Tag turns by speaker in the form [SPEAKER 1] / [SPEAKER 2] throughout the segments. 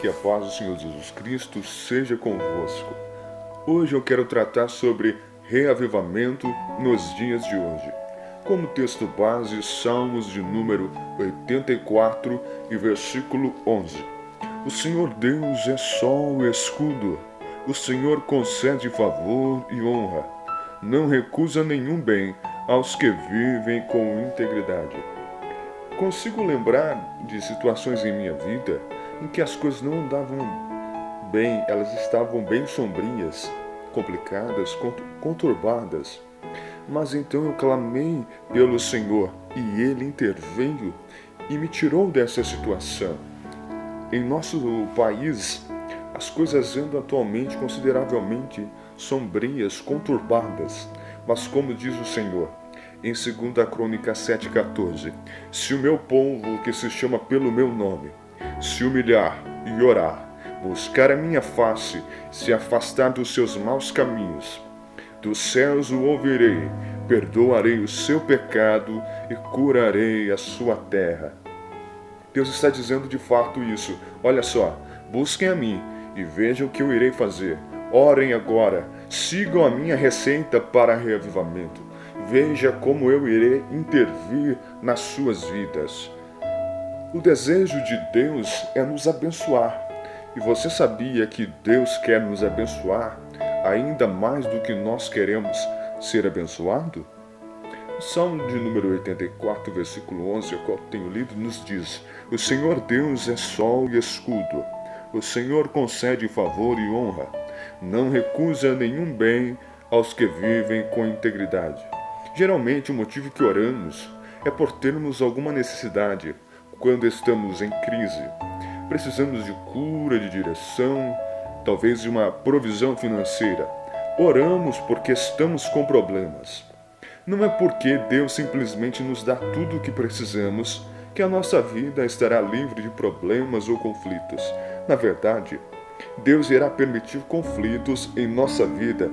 [SPEAKER 1] Que a paz do Senhor Jesus Cristo seja convosco. Hoje eu quero tratar sobre reavivamento nos dias de hoje. Como texto base, Salmos de número 84 e versículo 11. O Senhor Deus é sol e escudo. O Senhor concede favor e honra. Não recusa nenhum bem aos que vivem com integridade. Consigo lembrar de situações em minha vida em que as coisas não andavam bem, elas estavam bem sombrias, complicadas, conturbadas. Mas então eu clamei pelo Senhor e Ele interveio e me tirou dessa situação. Em nosso país, as coisas andam atualmente consideravelmente sombrias, conturbadas. Mas como diz o Senhor, em 2 Crônicas 7,14, se o meu povo, que se chama pelo meu nome, se humilhar e orar, buscar a minha face, se afastar dos seus maus caminhos, dos céus o ouvirei, perdoarei o seu pecado e curarei a sua terra. Deus está dizendo de fato isso. Olha só, busquem a mim e vejam o que eu irei fazer. Orem agora, sigam a minha receita para reavivamento. Veja como eu irei intervir nas suas vidas. O desejo de Deus é nos abençoar. E você sabia que Deus quer nos abençoar ainda mais do que nós queremos ser abençoado? O Salmo de número 84, versículo 11, o qual tenho lido, nos diz: O Senhor Deus é sol e escudo. O Senhor concede favor e honra. Não recusa nenhum bem aos que vivem com integridade. Geralmente o motivo que oramos é por termos alguma necessidade. Quando estamos em crise, precisamos de cura, de direção, talvez de uma provisão financeira. Oramos porque estamos com problemas. Não é porque Deus simplesmente nos dá tudo o que precisamos que a nossa vida estará livre de problemas ou conflitos. Na verdade, Deus irá permitir conflitos em nossa vida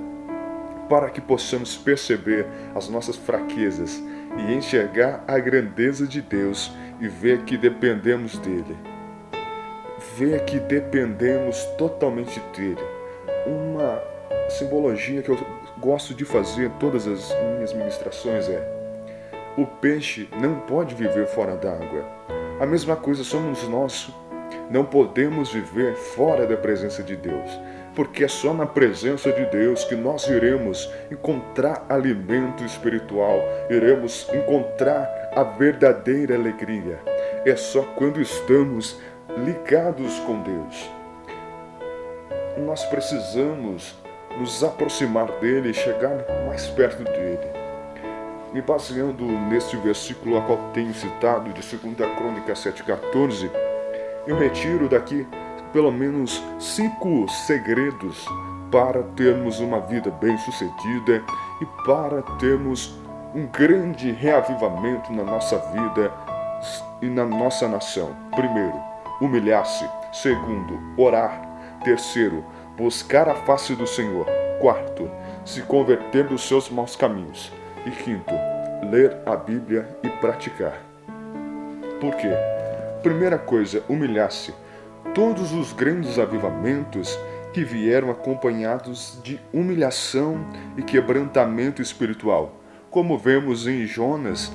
[SPEAKER 1] para que possamos perceber as nossas fraquezas e enxergar a grandeza de Deus e ver que dependemos dele. Ver que dependemos totalmente dele. Uma simbologia que eu gosto de fazer em todas as minhas ministrações é: o peixe não pode viver fora d'água. A mesma coisa somos nós. Não podemos viver fora da presença de Deus, porque é só na presença de Deus que nós iremos encontrar alimento espiritual, iremos encontrar a verdadeira alegria. É só quando estamos ligados com Deus. Nós precisamos nos aproximar dele e chegar mais perto dele. Me baseando neste versículo a qual tenho citado, de 2 Crônicas 7,14, eu retiro daqui pelo menos 5 segredos para termos uma vida bem-sucedida e para termos um grande reavivamento na nossa vida e na nossa nação. Primeiro, humilhar-se. Segundo, orar. Terceiro, buscar a face do Senhor. Quarto, se converter dos seus maus caminhos. E quinto, ler a Bíblia e praticar. Por quê? Primeira coisa, humilhar-se. Todos os grandes avivamentos que vieram acompanhados de humilhação e quebrantamento espiritual, como vemos em Jonas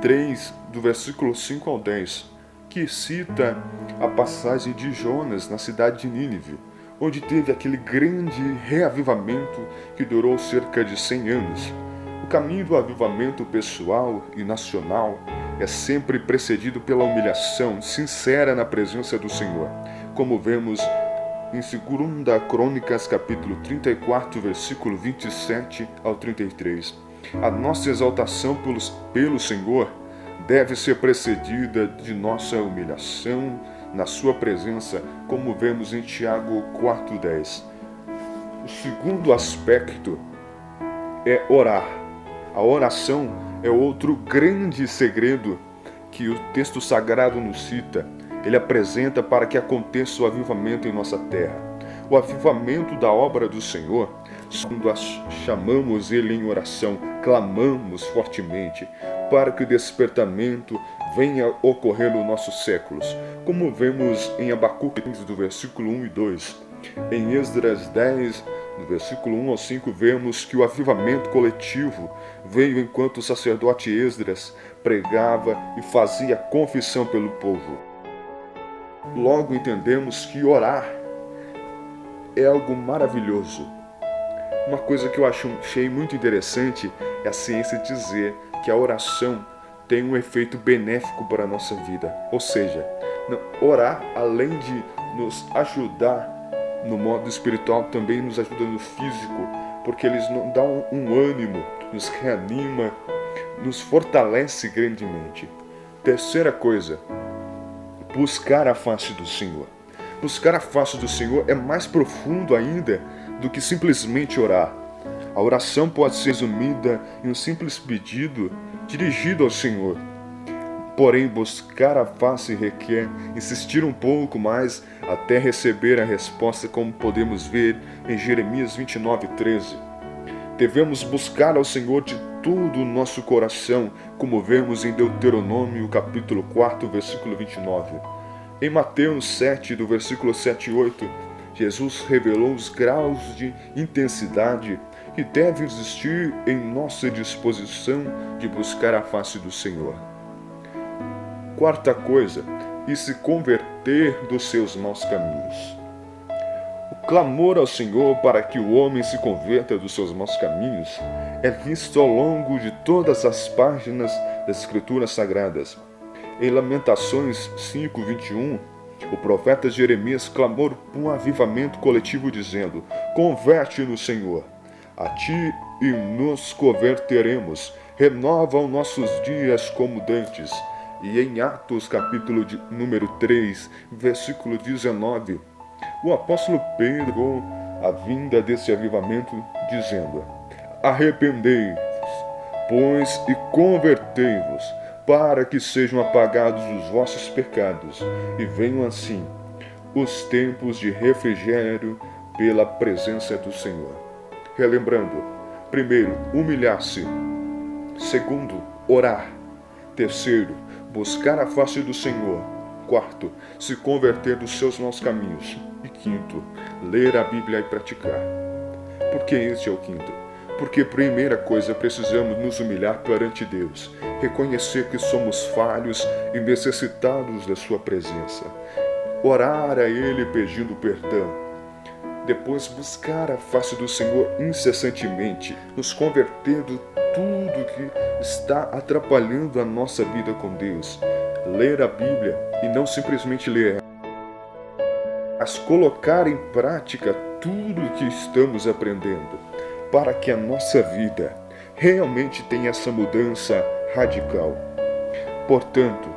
[SPEAKER 1] 3, do versículo 5 ao 10, que cita a passagem de Jonas na cidade de Nínive, onde teve aquele grande reavivamento que durou cerca de 100 anos. O caminho do avivamento pessoal e nacional é sempre precedido pela humilhação sincera na presença do Senhor, como vemos em 2 Crônicas, capítulo 34, versículo 27 ao 33. A nossa exaltação pelo Senhor deve ser precedida de nossa humilhação na sua presença, como vemos em Tiago 4,10. O segundo aspecto é orar. A oração é outro grande segredo que o texto sagrado nos cita. Ele apresenta para que aconteça o avivamento em nossa terra. O avivamento da obra do Senhor, quando chamamos Ele em oração, clamamos fortemente, para que o despertamento venha ocorrer nos nossos séculos, como vemos em Abacuque 15, do versículo 1 e 2. Em Esdras 10, do versículo 1 ao 5, vemos que o avivamento coletivo veio enquanto o sacerdote Esdras pregava e fazia confissão pelo povo. Logo entendemos que orar é algo maravilhoso. Uma coisa que eu achei muito interessante é a ciência dizer que a oração tem um efeito benéfico para a nossa vida. Ou seja, orar, além de nos ajudar no modo espiritual, também nos ajuda no físico, porque eles nos dão um ânimo, nos reanima, nos fortalece grandemente. Terceira coisa, buscar a face do Senhor. Buscar a face do Senhor é mais profundo ainda do que simplesmente orar. A oração pode ser resumida em um simples pedido dirigido ao Senhor. Porém, buscar a face requer insistir um pouco mais até receber a resposta, como podemos ver em Jeremias 29:13. Devemos buscar ao Senhor de todo o nosso coração, como vemos em Deuteronômio capítulo 4, versículo 29. Em Mateus 7, do versículo 7 e 8, Jesus revelou os graus de intensidade que devem existir em nossa disposição de buscar a face do Senhor. Quarta coisa, e se converter dos seus maus caminhos. O clamor ao Senhor para que o homem se converta dos seus maus caminhos é visto ao longo de todas as páginas das Escrituras Sagradas. Em Lamentações 5:21, o profeta Jeremias clamou por um avivamento coletivo dizendo: "Converte-nos, Senhor, a ti e nos converteremos, renova os nossos dias como dantes." E em Atos capítulo número 3, versículo 19, o apóstolo Pedro a vinda desse avivamento dizendo: "Arrependei-vos, pois, e convertei-vos, para que sejam apagados os vossos pecados, e venham assim os tempos de refrigério pela presença do Senhor." Relembrando: primeiro, humilhar-se. Segundo, orar. Terceiro, buscar a face do Senhor. Quarto, se converter dos seus maus caminhos. E quinto, ler a Bíblia e praticar. Por que este é o quinto? Porque, primeira coisa, precisamos nos humilhar perante Deus, reconhecer que somos falhos e necessitados da sua presença, orar a Ele pedindo perdão. Depois, buscar a face do Senhor incessantemente, nos converter de tudo que está atrapalhando a nossa vida com Deus. Ler a Bíblia e não simplesmente ler, mas colocar em prática tudo o que estamos aprendendo, para que a nossa vida realmente tenha essa mudança radical. Portanto,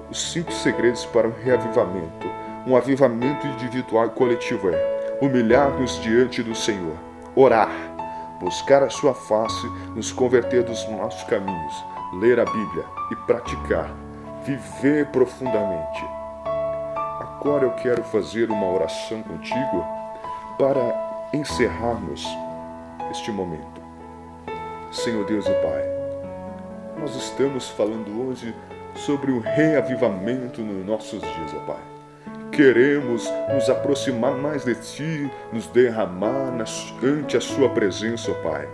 [SPEAKER 1] os 5 segredos para o reavivamento, um avivamento individual e coletivo é: humilhar-nos diante do Senhor, orar, buscar a sua face, nos converter dos nossos caminhos, ler a Bíblia e praticar, viver profundamente. Agora eu quero fazer uma oração contigo para encerrarmos este momento. Senhor Deus e Pai, nós estamos falando hoje sobre o reavivamento nos nossos dias, ó Pai. Queremos nos aproximar mais de Ti, nos derramar ante a Sua presença, ó Pai.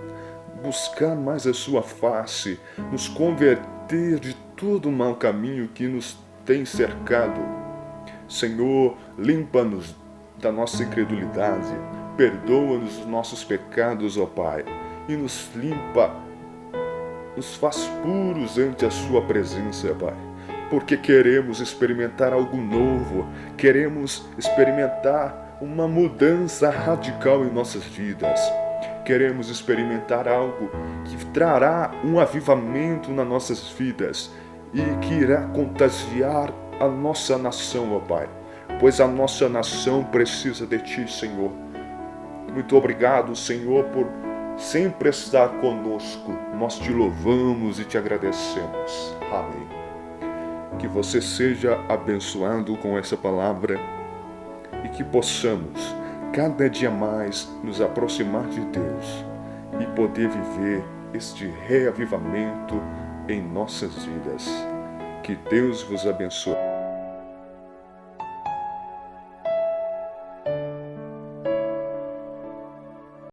[SPEAKER 1] Buscar mais a Sua face, nos converter de todo o mau caminho que nos tem cercado. Senhor, limpa-nos da nossa incredulidade, perdoa-nos os nossos pecados, ó Pai, e nos limpa, nos faz puros ante a Sua presença, Pai. Porque queremos experimentar algo novo, queremos experimentar uma mudança radical em nossas vidas. Queremos experimentar algo que trará um avivamento nas nossas vidas e que irá contagiar a nossa nação, ó Pai, pois a nossa nação precisa de Ti, Senhor. Muito obrigado, Senhor, por sempre estar conosco. Nós Te louvamos e Te agradecemos. Amém. Que você seja abençoado com essa palavra e que possamos cada dia mais nos aproximar de Deus e poder viver este reavivamento em nossas vidas. Que Deus vos abençoe.